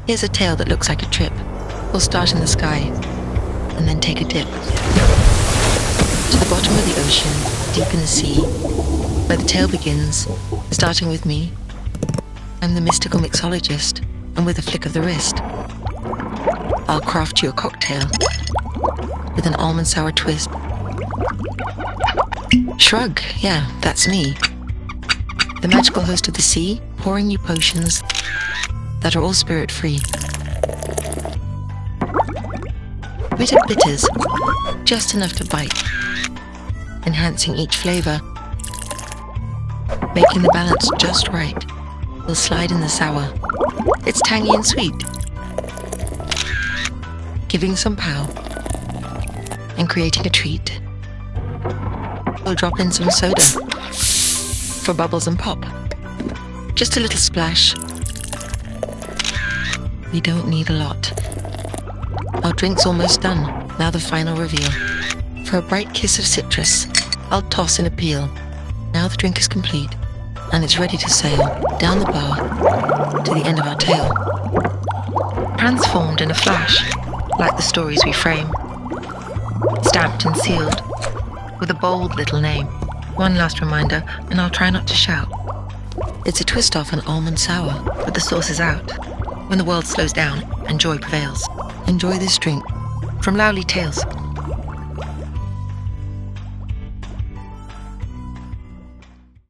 Here's a tale that looks like a trip. We'll start in the sky, and then take a dip. To the bottom of the ocean, deep in the sea, where the tale begins, starting with me. I'm the mystical mixologist, and with a flick of the wrist, I'll craft you a cocktail with an almond sour twist. Shrug, yeah, that's me. The magical host of the sea, pouring you potions that are all spirit-free. A bit of bitters, just enough to bite, enhancing each flavor, making the balance just right. We'll slide in the sour. It's tangy and sweet, giving some pow, and creating a treat. We'll drop in some soda for bubbles and pop. Just a little splash. We don't need a lot. Our drink's almost done. Now the final reveal. For a bright kiss of citrus, I'll toss in a peel. Now the drink is complete, and it's ready to sail down the bar to the end of our tale. Transformed in a flash, like the stories we frame. Stamped and sealed, with a bold little name. One last reminder, and I'll try not to shout. It's a twist off an almond sour, but the sauce is out. When the world slows down and joy prevails, enjoy this drink from Lowly Tales.